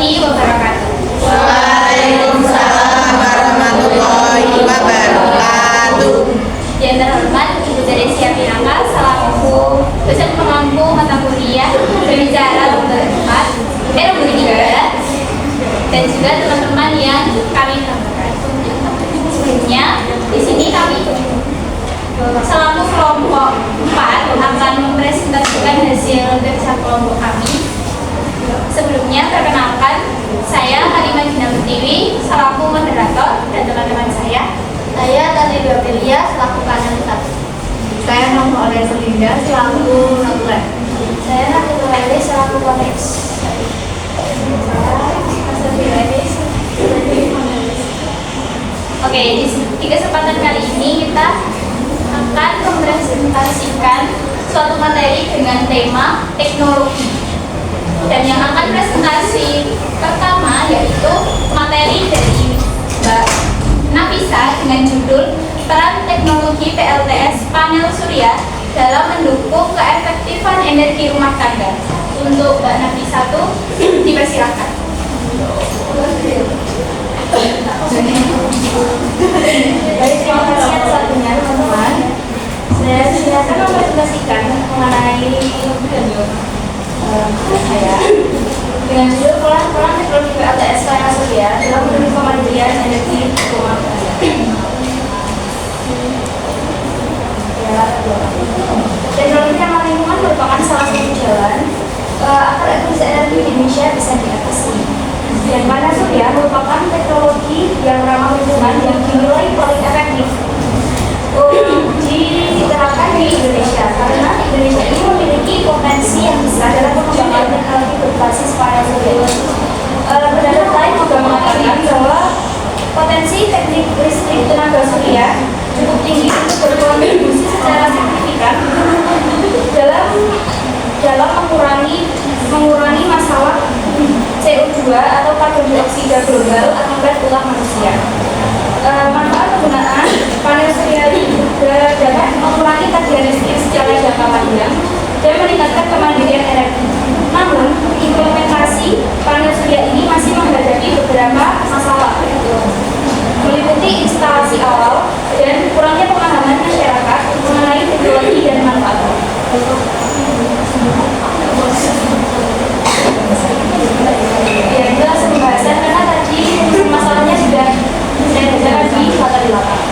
warahmatullahi wabarakatuh. Waalaikumsalam warahmatullahi wabarakatuh. Yang terhormat Ibu Teresia Pinangka selaku dosen pengampu mata kuliah berbicara lomba 3 dan juga teman-teman yang kami banggakan. Sebelumnya di sini kami selaku kelompok 4 akan mempresentasikan hasil kerja kelompok kami. Sebelumnya perkenalkan, saya Halimah Gina Pertiwi selaku moderator dan teman-teman saya Tati Biofilia selaku kanalisator. Saya Nova Oleh Selinda selaku notulen. Saya Nabi Nurali selaku konex. Oke, di kesempatan kali ini kita akan mempresentasikan suatu materi dengan tema teknologi. Dan yang akan presentasi pertama yaitu materi dari Mbak Nafisa dengan judul Peran Teknologi PLTS Panel Surya dalam mendukung keefektifan energi rumah tangga. Untuk Mbak Nafisa tuh dipersilakan. Baik, terima kasih atas waktunya teman-teman. Saya silakan mempresentasikan mengenai saya dengan judul peran teknologi PLTS Panel Surya dalam mendukung kemandirian energi rumah tangga. Teknologi ramah lingkungan merupakan salah satu jalan agar krisis energi di Indonesia bisa diatasi. Dan panel surya merupakan teknologi yang ramah lingkungan yang dinilai paling efektif diterapkan di Indonesia karena Indonesia ini memiliki potensi yang besar dalam pengembangan teknologi berbasis panel surya. Pendapat lain juga mengatakan bahwa potensi teknik listrik tenaga surya cukup tinggi untuk berkontribusi secara signifikan dalam mengurangi masalah CO2 atau karbon dioksida global akibat ulah manusia. Manfaat penggunaan panel surya juga dapat mengurangi tagihan listrik secara jangka panjang dan meningkatkan kemandirian energi. Namun, implementasi panel surya ini masih menghadapi beberapa masalah, meliputi instalasi awal dan kurangnya pemahaman masyarakat mengenai teknologi dan manfaatnya. Ya, itu langsung pembahasan karena tadi masalahnya sudah saya bacakan di latar belakang.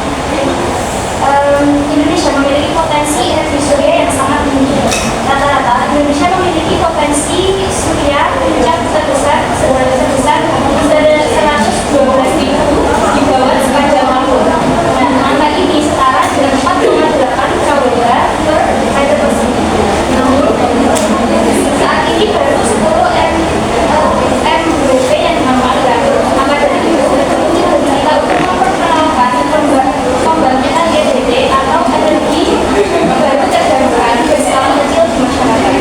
Indonesia memiliki potensi energi surya yang sangat tinggi. Rata-rata Indonesia memiliki potensi surya puncak terbesar 112.000 gigawatt sepanjang tahun. Nah, angka ini setara dengan 4,8 kWh per meter persegi. Namun, saat ini baru 10 MWp yang dimanfaatkan. Maka dari itu, kita untuk memperkenalkan pembangkitan EDD atau energi baru terbarukan berskala kecil di masyarakat.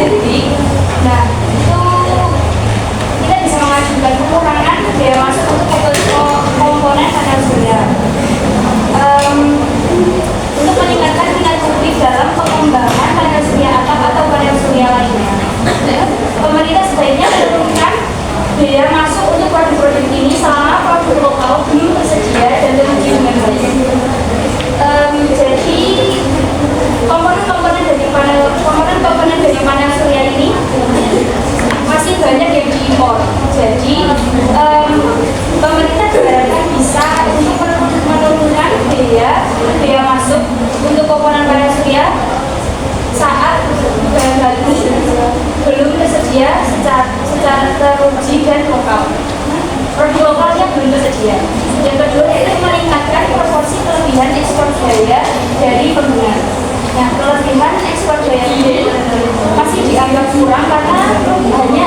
energi. Nah, itu kita bisa mengajukan pengurangan biaya masuk untuk komponen panel surya. Untuk meningkatkan minat publik dalam pengembangan panel surya atap atau panel surya lainnya, pemerintah sebaiknya menurunkan biaya masuk untuk produk-produk ini selama produk lokal belum tersedia dan teruji dengan baik. Jadi komponen-komponen dari panel surya ini masih banyak yang diimpor. Jadi pemerintah diharapkan bisa untuk menurunkan biaya masuk untuk komponen panel surya saat bahan baku belum tersedia secara teruji dan lokal. Produk lokalnya belum tersedia. Yang kedua yaitu meningkatkan proporsi kelebihan ekspor daya dari pengguna. Nah, kelebihan ekspor daya ini masih dianggap kurang karena hanya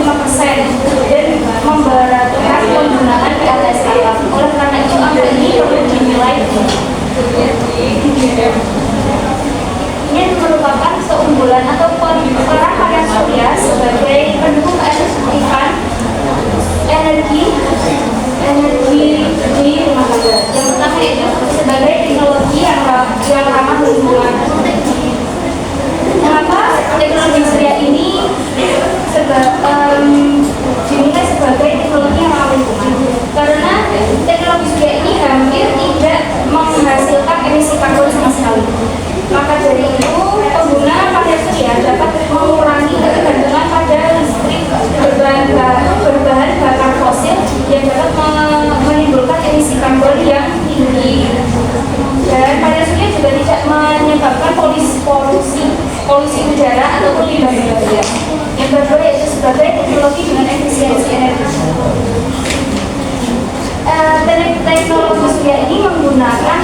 65% dan memberatkan penggunaan PLTS atap. Oleh karena itu angka ini perlu dinilai. Ini merupakan keunggulan atau peran panel surya sebagai pendukung keefektifan energi di rumah tangga. Yang pertama yaitu sebagai teknologi yang ramah lingkungan. Mengapa teknologi surya ini dinilai sebagai teknologi yang ramah lingkungan? Karena teknologi surya ini hampir tidak menghasilkan emisi karbon sama sekali. Maka dari itu, pengguna panel surya dapat mengurangi ketergantungan pada listrik berbahan bakar fosil yang dapat menimbulkan emisi karbon yang tinggi. Dan panel surya juga tidak menyebabkan polusi udara ataupun limbah berbahaya. Yang kedua yaitu sebagai teknologi dengan efisiensi energi. Teknologi surya ini menggunakan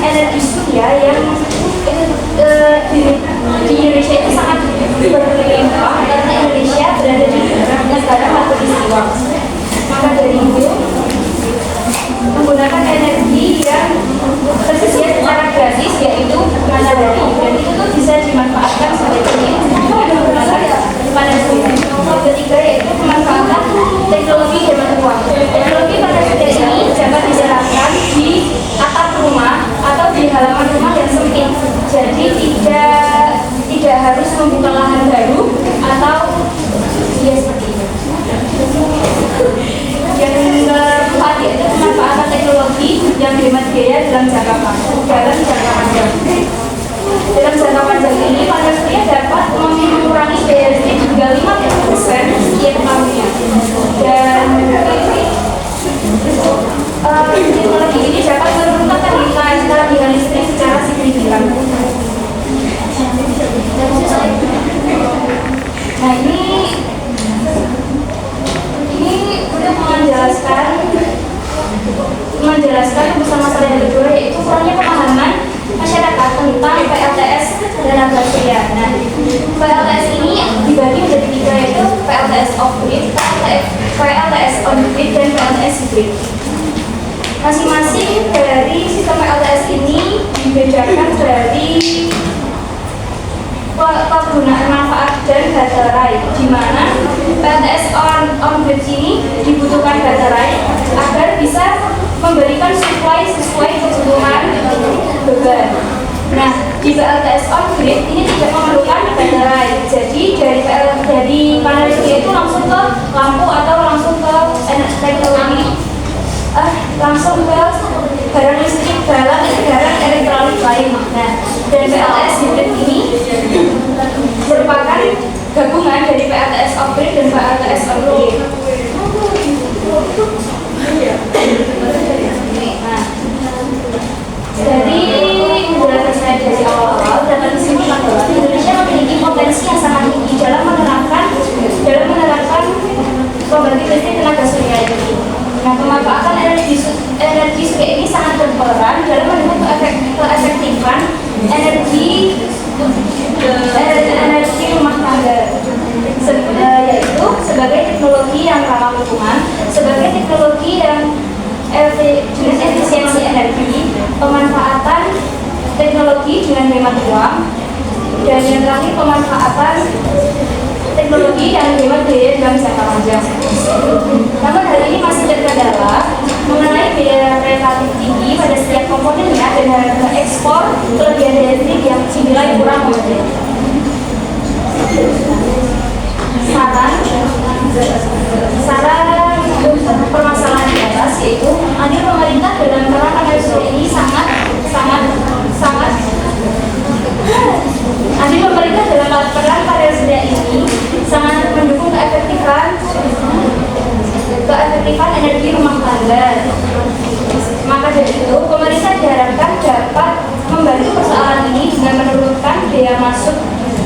energi surya yang di Indonesia itu sangat berlimpah karena Indonesia berada di negara khatulistiwa. Maka dari itu menggunakan energi yang tersedia secara gratis yaitu matahari, dan itu tuh bisa dimanfaatkan sebagai menggunakan panel surya. Yang ketiga yaitu pemanfaatan teknologi hemat uang. Teknologi panel surya ini dapat diterapkan di atap rumah atau di halaman rumah yang sempit. Jadi tidak harus membuka lahan baru atau ya seperti itu. Yang keempat yaitu pemanfaatan teknologi yang hemat biaya dalam jangka panjang. Dalam jangka panjang ini panel surya dapat mengurangi biaya listrik hingga 50% setiap tahunnya. Dan teknologi ini dapat menurunkan tagihan listrik secara signifikan. Nah, ini untuk menjelaskan bersama saya yang kedua yaitu kurangnya pemahaman masyarakat tentang PLTS tenaga surya. Nah, PLTS ini dibagi menjadi tiga yaitu PLTS off-grid, PLTS on-grid, dan PLTS hybrid. Masing-masing dari sistem PLTS ini dibedakan dari penggunaan manfaat dan baterai, di mana PLTS on-grid ini dibutuhkan baterai agar bisa memberikan supply sesuai kebutuhan beban. Nah, di PLTS on-grid ini tidak memerlukan baterai. Jadi dari panel surya itu langsung ke lampu atau langsung ke teknologi langsung ke barang listrik dalam barang elektronik lain. Nah, dan PLTS hybrid ini merupakan gabungan dari PLTS off-grid dan PLTS on-grid. Nah, dari penjelasan saya dari awal dapat disimpulkan bahwa Indonesia memiliki potensi yang sangat tinggi dalam menerapkan pembangkit listrik tenaga surya ini. Nah, pemanfaatan energi surya ini sangat berperan dalam mendukung keefektifan energi rumah tangga, yaitu sebagai teknologi yang ramah lingkungan, sebagai teknologi yang dengan efisiensi energi, pemanfaatan teknologi dengan hemat uang, dan yang terakhir pemanfaatan teknologi yang dihemat biaya dalam jangka panjang. Namun hal ini masih terkendala mengenai biaya relatif tinggi pada setiap komponennya dan harga ekspor kelebihan daya tarik yang dinilai kurang memadai. Saran untuk permasalahan di atas yaitu andil pemerintah dalam peran panel surya ini sangat andil pemerintah dalam peran panel surya ini sangat mendukung keefektifan energi rumah tangga. Maka dari itu pemerintah diharapkan dapat membantu persoalan ini dengan menurunkan biaya masuk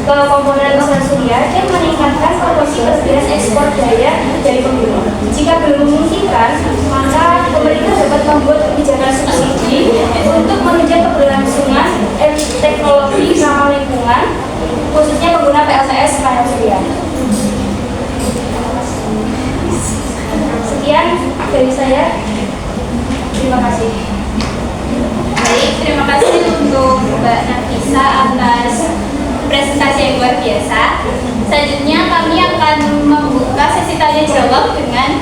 ke komponen panel surya dan meningkatkan proporsi kelebihan ekspor daya dari pembeli. Jika belum memungkinkan, maka pemerintah dapat membuat kebijakan subsidi untuk menunjang keberlangsungan teknologi ramah lingkungan, khususnya pengguna PLTS panel surya. Sekian dari saya. Terima kasih. Baik, terima kasih untuk Mbak Nafisa atas presentasi yang luar biasa. Selanjutnya kami akan membuka sesi tanya jawab dengan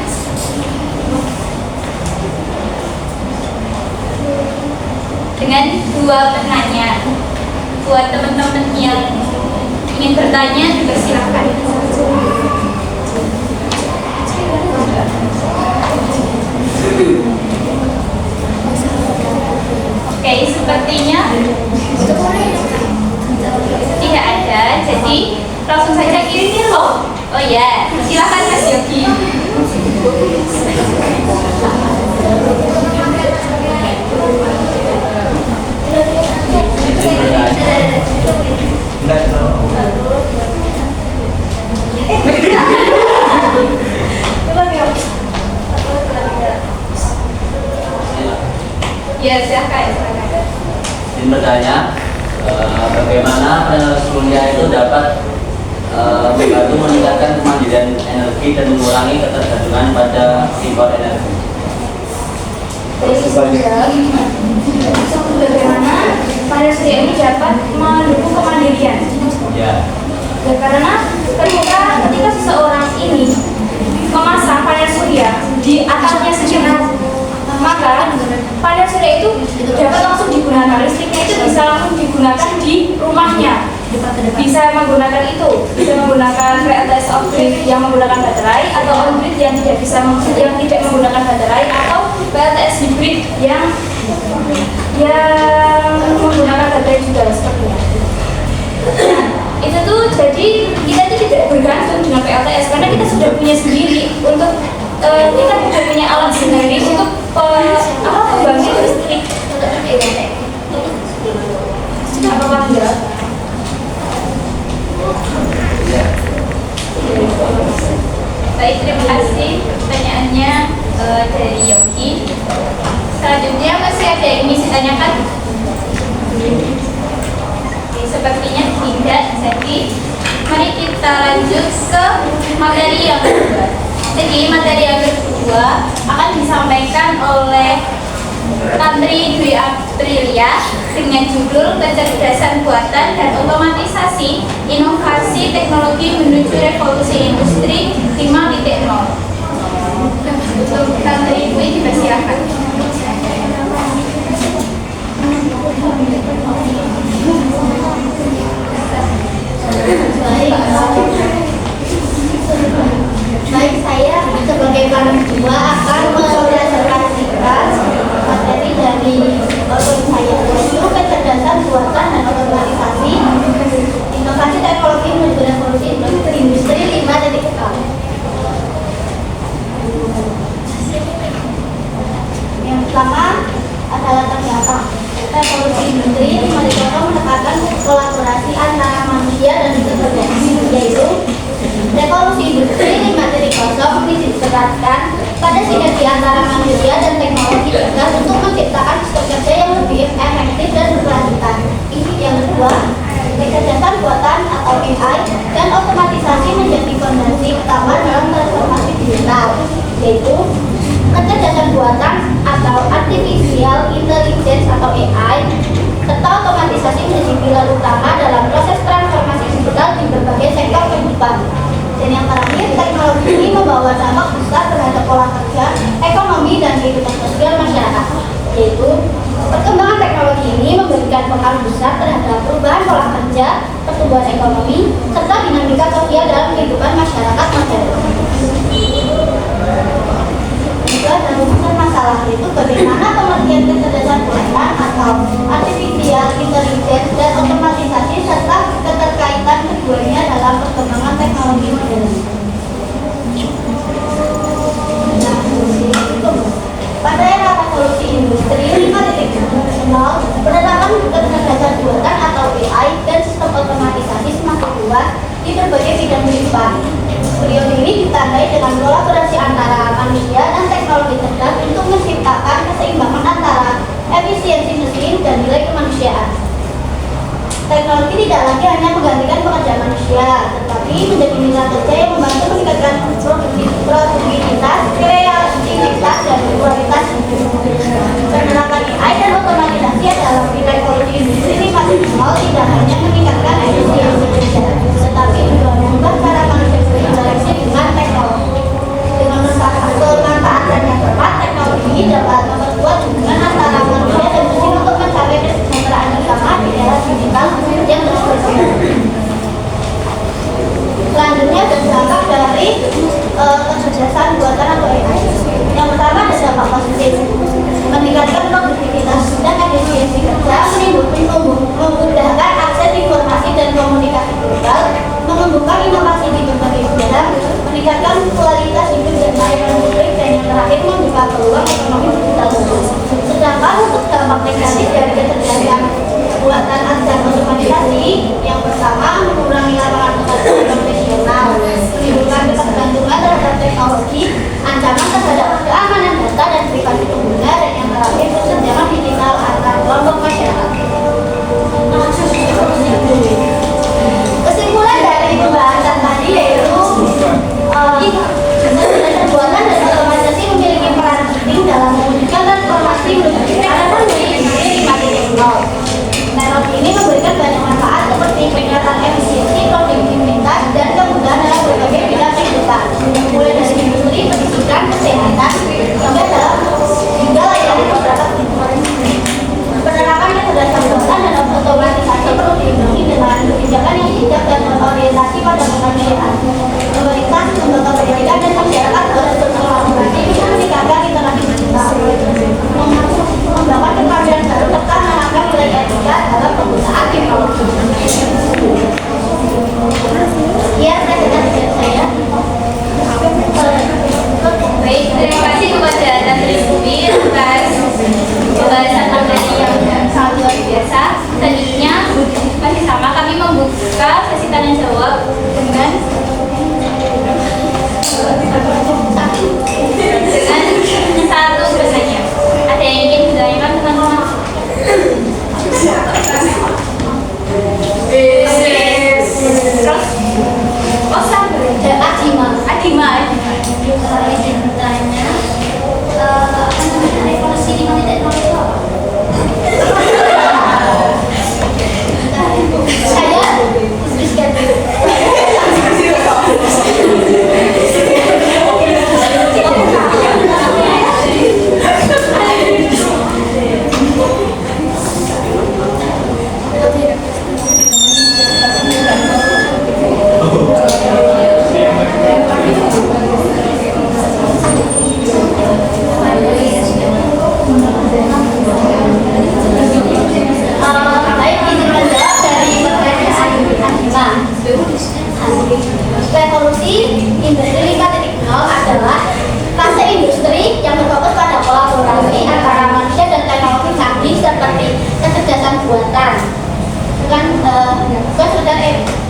dua penanya. Buat teman-teman yang ingin bertanya juga silakan. Oke, sepertinya tidak ada, jadi langsung saja kirim loh. Oh ya, silakan Mas Yogi. Ya, silakan. Ingin bertanya, bagaimana panel surya itu dapat membantu meningkatkan kemandirian energi dan mengurangi ketergantungan pada impor energi. Bagaimana panel surya ini dapat mendukung kemandirian? Ya. Karena ketika seseorang ini memasang panel surya di atapnya sendiri, maka panel surya itu dapat langsung digunakan, listriknya itu bisa langsung digunakan di rumahnya, bisa menggunakan PLTS off grid yang menggunakan baterai, atau on grid yang tidak menggunakan baterai, atau PLTS hybrid yang menggunakan baterai juga seperti itu. Itu tuh jadi kita itu tidak bergantung dengan PLTS karena kita sudah punya sendiri untuk kita sudah punya alat sendiri untuk pembangkit listrik. Apa bangga? Baik, terima kasih pertanyaannya dari Yogi. Selanjutnya masih ada yang ingin ditanyakan? Oke, sepertinya tidak. Jadi mari kita lanjut ke materi yang kedua. Jadi materi yang kedua akan disampaikan oleh Tantri Dwi Aprilia dengan judul Kecerdasan Buatan dan Otomatisasi Inovasi Teknologi Menuju Revolusi Industri 5.0. Untuk Tantri Dwi dipersilakan. Baik, saya sebagai panitia akan mempresentasikan materi dari saya, yaitu kecerdasan buatan dan otomatisasi inovasi teknologi menuju revolusi industri 5.0. Yang pertama adalah ternyata revolusi industri 5.0 menekankan kolaborasi antara manusia dan teknologi, yaitu revolusi industri 5.0 diterapkan pada sinergi antara manusia dan teknologi cerdas untuk menciptakan sistem kerja yang lebih efektif dan berkelanjutan. Ini yang kedua, kecerdasan buatan atau AI dan otomatisasi menjadi fondasi utama dalam transformasi digital, yaitu kecerdasan buatan atau artificial intelligence atau AI serta otomatisasi menjadi pilar utama dalam proses transformasi digital ekonomi, serta dinamika sosial dalam kehidupan masyarakat modern. Juga ada rumusan masalah, yaitu bagaimana pengertian kecerdasan buatan atau artificial intelligence dan otomatisasi serta keterkaitan keduanya dalam perkembangan teknologi modern. Pada era revolusi industri 5.0, penerapan kecerdasan buatan atau AI dan sistem otomatisasi semakin luas di berbagai bidang kehidupan. Periode ini ditandai dengan kolaborasi antara manusia dan teknologi cerdas untuk menciptakan keseimbangan antara efisiensi mesin dan nilai kemanusiaan. Teknologi tidak lagi hanya menggantikan pekerjaan manusia, tetapi menjadi mitra kerja yang membantu meningkatkan produktivitas, kreativitas, dan kualitas hidup. Penerapan AI dan otomatisasi dalam revolusi industri 4.0 tidak hanya meningkatkan efisiensi kerja, tetapi juga mengubah cara manusia berinteraksi dengan teknologi. Dengan pemanfaatan yang tepat, teknologi dapat memperkuat hubungan antara manusia dan mesin untuk mencapai kesejahteraan bersama di era digital yang terus berkembang. Selanjutnya ada dampak dari kecerdasan buatan atau AI. Yang pertama ada dampak positif, meningkatkan produktivitas dan efisiensi kerja, memudahkan akses informasi dan komunikasi global, mengembangkan inovasi di berbagai bidang, meningkatkan kualitas hidup dan layanan publik, dan yang terakhir membuka peluang ekonomi digital. Sedangkan untuk dampak negatif dari kecerdasan buatan dan otomatisasi, yang pertama mengurangi lapangan pekerjaan profesional, menimbulkan ketergantungan terhadap teknologi, ancaman terhadap keamanan data dan privasi pengguna, dan yang terakhir kesenjangan digital antar kelompok masyarakat. Kesimpulan dari pembahasan tadi yaitu kecerdasan buatan dan otomatisasi memiliki peran penting dalam mewujudkan transformasi menuju era industri 5.0. Teknologi ini memberikan banyak manfaat seperti peningkatan efisiensi, produktivitas, dan kemudahan dalam berbagai bidang kehidupan, mulai dari industri, pendidikan, kesehatan, hingga layanan masyarakat. Penerapan kecerdasan buatan dan otomatisasi perlu diimbangi dengan kebijakan yang bijak dan berorientasi pada kemanusiaan. Pemerintah, lembaga pendidikan, dan masyarakat harus berkolaborasi untuk meningkatkan literasi digital, membangun keterampilan baru serta menanamkan nilai etika dalam penggunaan teknologi. Ya, presentasi saya. Baik, terima kasih kepada Tante Bumi atas pembahasan materi yang sangat luar biasa. Selanjutnya masih sama, kami membuka sesi tanya jawab dengan satu bertanya. Ada yang ingin ditanyakan teman-teman? Terus, oh sama, Adima. Saya ingin bertanya, revolusi di mana teknologi itu apa? Saya tuliskan dulu. Revolusi industri 4.0 adalah fase industri yang berfokus pada kolaborasi antara manusia dan teknologi canggih seperti kecerdasan buatan dan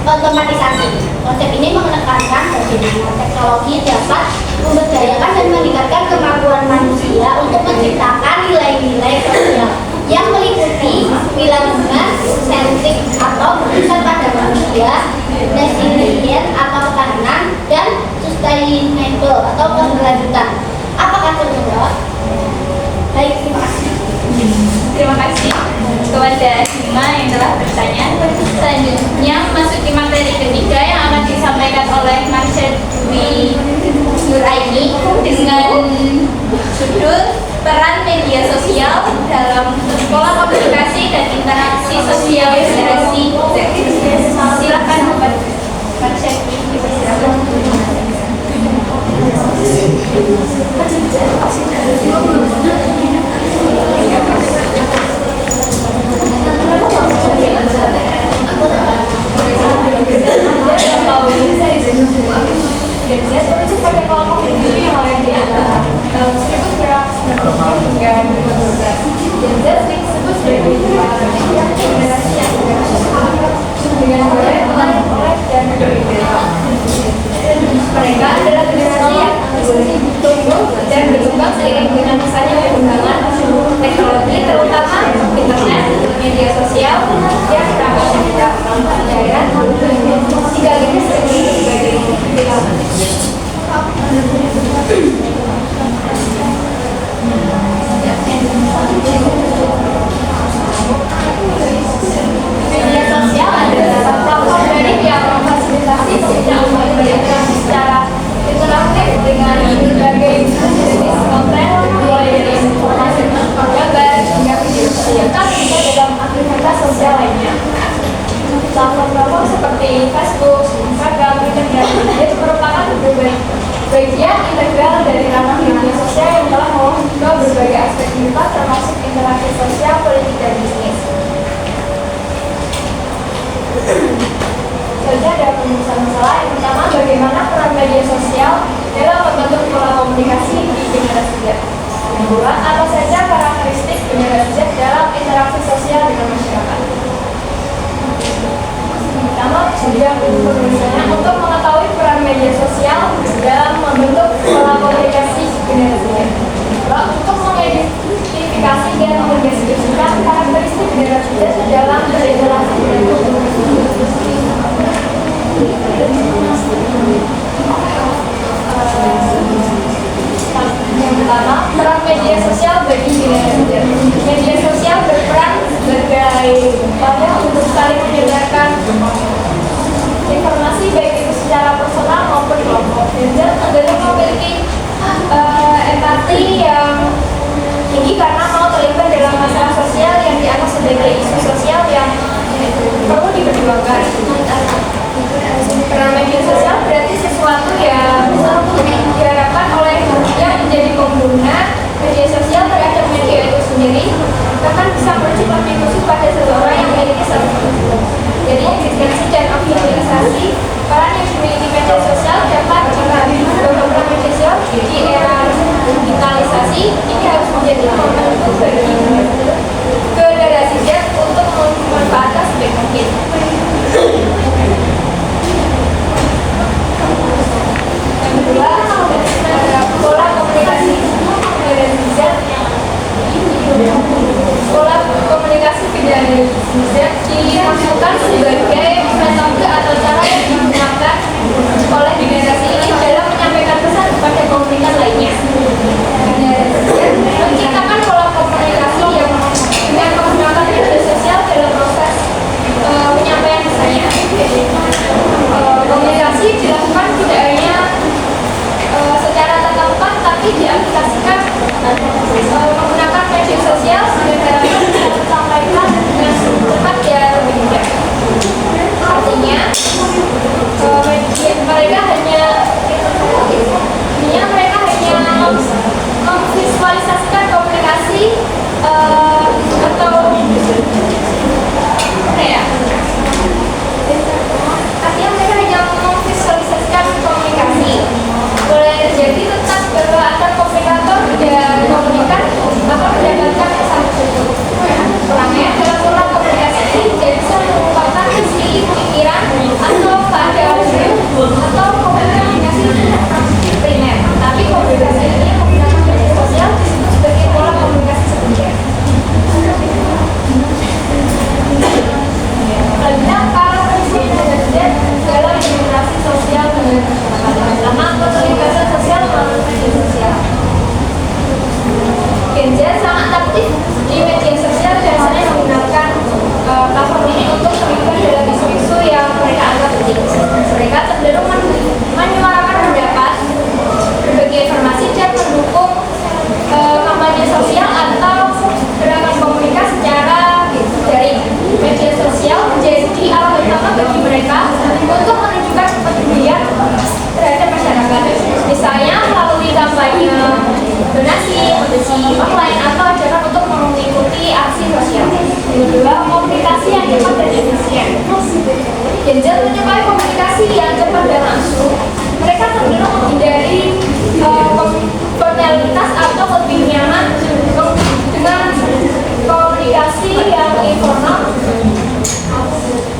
otomatisasi. Konsep ini menekankan bagaimana teknologi dapat memberdayakan dan meningkatkan kemampuan manusia untuk menciptakan nilai-nilai sosial yang meliputi willingness, sentrik atau berpusat pada manusia, resilient atau ketahanan, dan sustainable atau keberlanjutan. Apakah terjawab? Baik, terima kasih. Terima kasih kepada Adima yang telah bertanya. Selanjutnya masuki materi ketiga yang akan disampaikan oleh Marsha Dwi Nuraini dengan judul peran media sosial dalam pola komunikasi dan interaksi sosial generasi Z. Silakan media sosial dalam membentuk pola komunikasi di generasi Z. Kedua, apa saja karakteristik generasi Z dalam interaksi sosial dengan masyarakat? Pertama, jenjang penulisannya untuk mengetahui peran media sosial dalam membentuk pola komunikasi generasi Z. Kedua, untuk mengidentifikasi dan mendeskripsikan karakteristik generasi Z dalam berinteraksi dengan yang pertama, peran media sosial bagi generasi Z. Media sosial berperan sebagai upaya untuk saling menyebarkan informasi baik itu secara personal maupun kelompok. Dan Z cenderung memiliki empati yang tinggi karena mau terlibat dalam masalah sosial yang dianggap sebagai isu sosial yang perlu diperjuangkan. Peran media sosial berarti sesuatu yang diharapkan oleh yang menjadi pengguna media sosial terhadap media itu sendiri bahkan bisa merujuk lebih khusus pada seseorang yang memiliki self-confidence. Jadi eksistensi dan optimalisasi peran yang dimiliki media sosial dapat mengalami beberapa media sosial di era digitalisasi ini harus menjadi momentum bagi generasi Z untuk memanfaatkan sebaik mungkin. Yang kedua, pola komunikasi generasi Z. Pola komunikasi generasi Z dimaksudkan sebagai metode atau cara yang digunakan oleh generasi ini dalam menyampaikan pesan kepada komunitas lainnya. Generasi Z menciptakan pola komunikasi yang dengan menggunakan media sosial dalam proses penyampaian pesannya. Komunikasi dilakukan tidak hanya secara tatap muka, tapi diaplikasikan menggunakan media sosial sehingga dapat disampaikan dengan cepat dan lebih mudah. Artinya, mereka hanya memvisualisasikan komunikasi atau artinya mereka hanya memvisualisasikan komunikasi. Boleh jadi tetap bahwa antar komunikator dan komunikan akan mendapatkan pesan tersebut. Kurangnya dalam pola komunikasi ini tidak bisa mengungkapkan isi pikiran atau keadaan atau komunikasi primer. Tapi komunikasi ini menggunakan media sosial disebut sebagai pola komunikasi sekunder. Selanjutnya, karakteristik generasi Z dalam interaksi sosial dengan masyarakat. Pertama, keterlibatan sosial melalui media sosial. Gen Z sangat aktif di media sosial dan sering menggunakan platform ini untuk terlibat dalam isu-isu yang mereka anggap penting. Mereka cenderung menyuarakan pendapat, berbagi informasi dan mendukung kampanye sosial atau gerakan komunitas secara daring. Media sosial menjadi alat utama bagi mereka untuk menunjukkan kepedulian terhadap masyarakat. Misalnya melalui kampanye donasi, audisi online atau ajakan untuk mengikuti aksi sosial. Kedua, komunikasi yang cepat dan efisien. Gen Z menyukai komunikasi yang cepat dan langsung. Mereka cenderung menghindari formalitas atau lebih nyaman dengan komunikasi yang informal,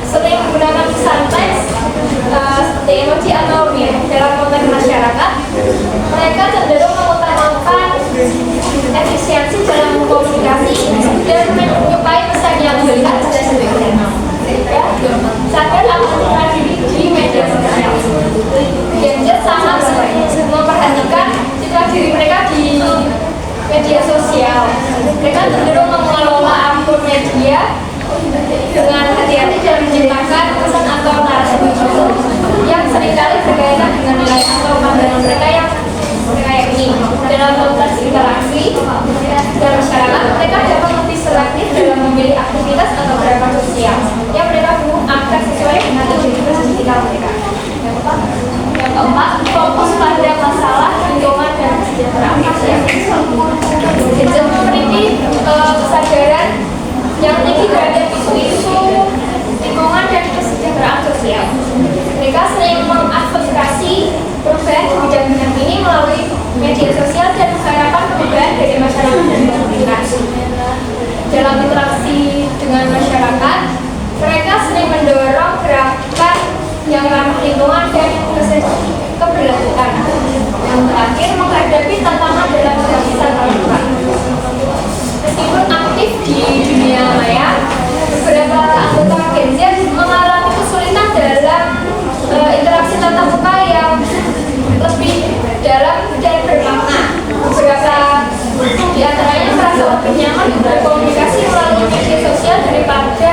sering menggunakan pesan teks seperti emoji atau meme dalam konteks masyarakat. Mereka cenderung mengutamakan efisiensi dalam komunikasi dan menyukai pesan yang jelas dan sederhana. Sadar akan peran diri di media sosial. Gen Z sangat memperhatikan citra diri mereka di media sosial. Mereka cenderung mengelola akun media dengan hati-hati dan menciptakan pesan atau narasi yang seringkali berkaitan dengan nilai atau pandangan mereka yang kayak ini. Dalam konteks interaksi dan masyarakat, mereka dapat lebih selektif dalam memilih aktivitas atau gerakan sosial yang mereka dukung agar sesuai dengan identitas digital mereka. Yang keempat, fokus pada masalah lingkungan dan kesejahteraan sosial. Gen Z memiliki kesadaran yang tinggi terhadap isu-isu lingkungan dan kesejahteraan sosial. Mereka sering mengadvokasi lingkungan dan keberlanjutan. Yang terakhir, menghadapi tantangan dalam situasi tatap muka. Meskipun aktif di dunia maya, beberapa anggota Gen Z mengalami kesulitan dalam interaksi tatap muka yang lebih dalam dan bermakna. Beberapa di antaranya merasa lebih nyaman berkomunikasi melalui media sosial daripada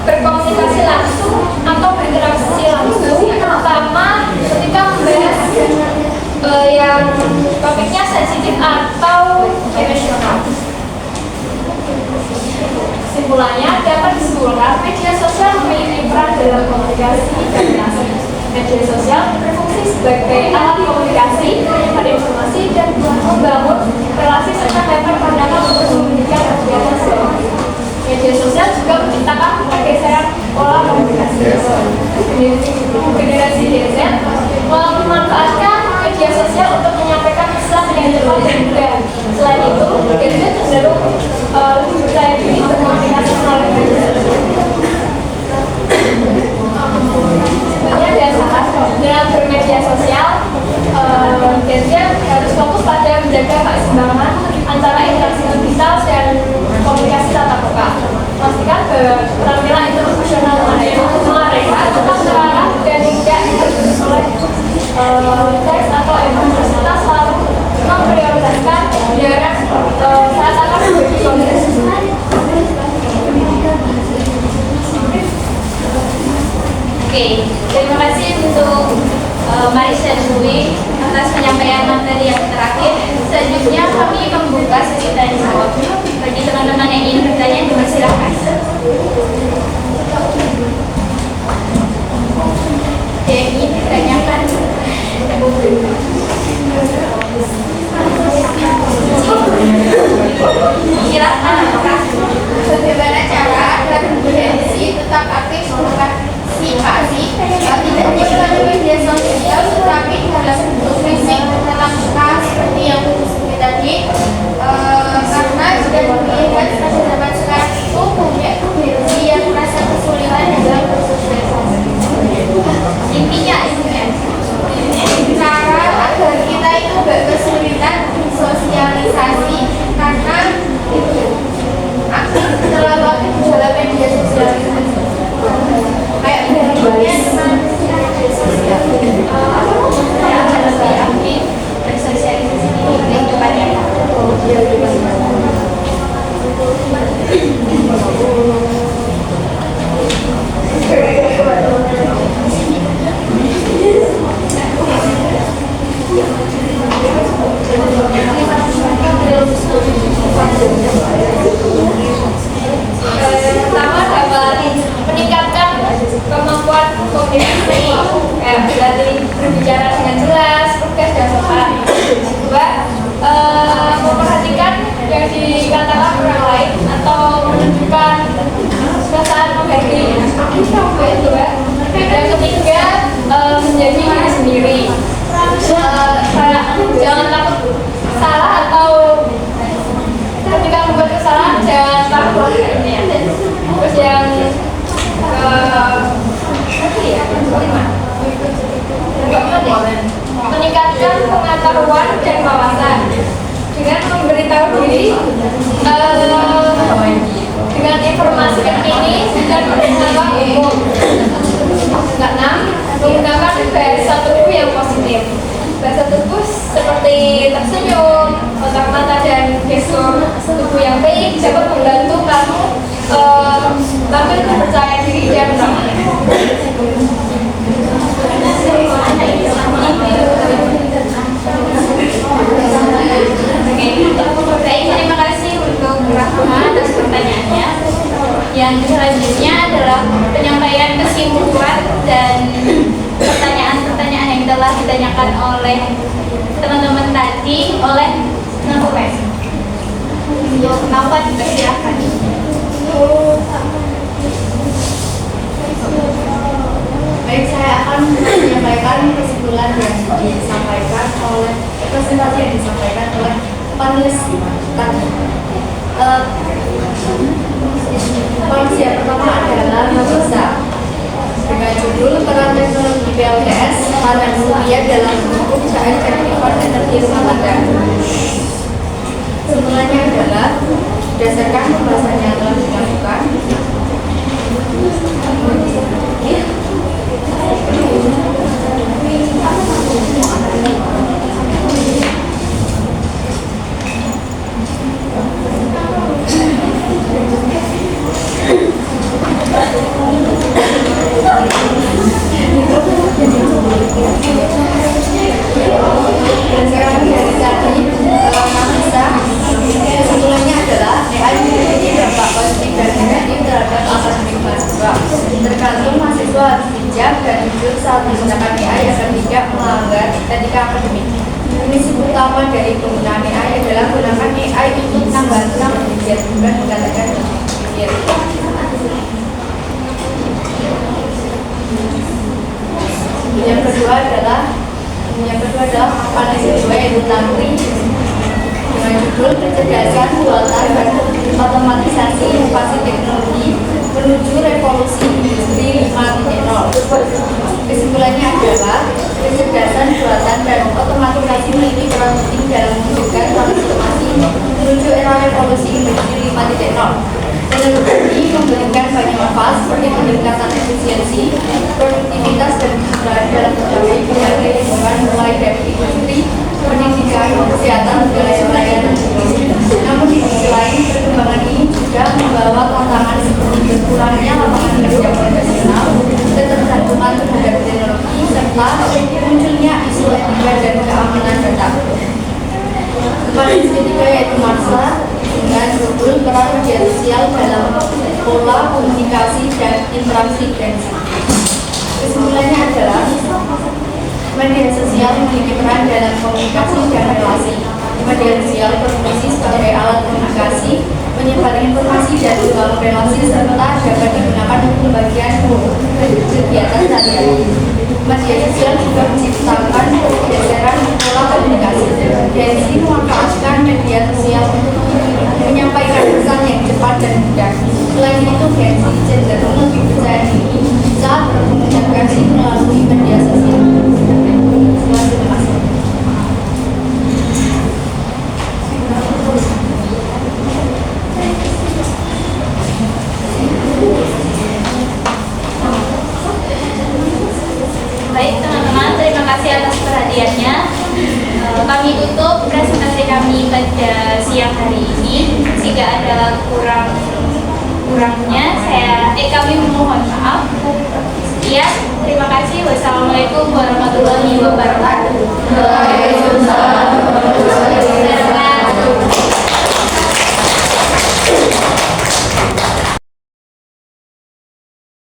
berkomunikasi langsung atau berinteraksi langsung, terutama ketika membahas yang topiknya sensitif atau emosional. Kesimpulannya, dapat disimpulkan media sosial memiliki peran dalam komunikasi dan relasi. Media sosial berfungsi sebagai alat komunikasi, menyebar informasi, dan membangun relasi serta dapat pandangan untuk memberikan kegiatan sosial. Media sosial juga menciptakan pergeseran pola komunikasi. Generasi Gen Z memanfaatkan media sosial untuk menyampaikan pesan yang cepat dan mudah. Selain itu, Gen Z cenderung lebih percaya diri berkomunikasi melalui media sosial. Sebenarnya biasa dengan bermedia sosial, Gen Z harus fokus pada menjaga keseimbangan antara interaksi digital dan komunikasi tatap muka. Pastikan keterampilan interpersonal mereka tetap terarah dan tidak tergerus oleh teks atau emosi, serta selalu memprioritaskan jarak saat akan berbagi komunikasi. Oke, terima kasih untuk Marisa dan Dwi atas penyampaian materi yang terakhir. Selanjutnya kami membuka sesi tanya jawab. Bagi teman-teman yang ingin bertanya, dipersilakan. Yang ingin ditanyakan. Silakan. Bagaimana cara agar Gen Z tetap aktif mengpartisipasi tidak hanya melalui media sosial tetapi dalam bentuk fisik tatap muka seperti yang disebut tadi, karena jika dilihat pada zaman sekarang itu banyak Gen Z yang merasa kesulitan dalam bersosialisasi. Intinya cara agar kita itu gak kesulitan sosialisasi karena terlalu aktif dalam media sosial. Kayak bentuknya dengan media sosial. Saya akan lebih aktif bersosialisasi di kehidupannya. Pertama dapat meningkatkan kemampuan komunikasi, berlatih berbicara dengan jelas, tegas dan sopan. Kedua, memperhatikan yang dikatakan orang lain atau menunjukkan perasaan menghargai. Kedua, dan ketiga, menjadi diri sendiri. Jangan takut salah atau ketika membuat kesalahan jangan takut. Terus yang meningkatkan pengetahuan dan wawasan dengan memberitahu diri dengan informasi terkini dan pengetahuan umum. Keenam, menggunakan bahasa tubuh yang positif. Bahasa tubuh seperti tersenyum, kontak mata dan gestur tubuh yang baik dapat membantu kamu tampil percaya diri dan ramah. Baik, terima kasih untuk Rahma atas pertanyaannya. Yang selanjutnya adalah penyampaian kesimpulan dan pertanyaan-pertanyaan yang telah ditanyakan oleh teman-teman tadi oleh Nampes. Kenapa dipersilakan? Baik, saya akan menyampaikan kesimpulan yang disampaikan oleh presentasi yang disampaikan oleh panelis tadi. Poinsi yang pertama adalah Nafisa dengan judul peran teknologi dalam kesempatan mulia dalam mendukung syair dan ikon energi rumah tangga. Semuanya adalah berdasarkan pembahasan yang telah dilakukan. Berdasarkan dari tadi analisa, kesimpulannya adalah AI memiliki dampak positif dan negatif terhadap akademik mahasiswa. Tergantung mahasiswa harus bijak dan jujur saat menggunakan AI agar tidak melanggar etika akademik. Prinsip utama dari penggunaan AI adalah gunakan AI untuk menambahkan penelitian, bukan menggantikan penelitian. Yang kedua adalah papan kedua yaitu tantri dengan judul kecerdasan buatan dan otomatisasi inovasi teknologi menuju revolusi industri 5.0. Kesimpulannya adalah kecerdasan buatan dan otomatisasi memiliki peran penting dalam mewujudkan transformasi menuju era revolusi industri 5.0. Teknologi memberikan banyak manfaat seperti peningkatan efisiensi, produktivitas dan kesejahteraan dalam berbagai bidang kehidupan mulai dari industri, pendidikan, kesehatan, hingga layanan publik. Namun di sisi lain, perkembangan ini juga membawa tantangan seperti berkurangnya lapangan kerja profesional, ketergantungan terhadap teknologi, serta munculnya isu etika dan keamanan data. Baris ketiga yaitu masa dengan judul peran media sosial dalam pola komunikasi dan interaksi gengsi. Kesimpulannya adalah media sosial memiliki peran dalam komunikasi dan relasi. Media sosial berfungsi sebagai alat komunikasi, menyebar informasi dan membangun relasi serta dapat digunakan untuk pembagian kegiatan sehari-hari. Media sosial juga menciptakan pergeseran pola komunikasi. Gengsi memanfaatkan media sosial untuk menyampaikan pesan yang cepat dan mudah. Selain itu, gengsi cenderung lebih percaya diri saat berkomunikasi melalui media sosial. Terima kasih. Baik teman-teman, terima kasih atas perhatiannya. Kami tutup presentasi kami pada siang hari ini. Jika ada kurangnya, kami memohon maaf. Ya, terima kasih. Wassalamualaikum warahmatullahi wabarakatuh.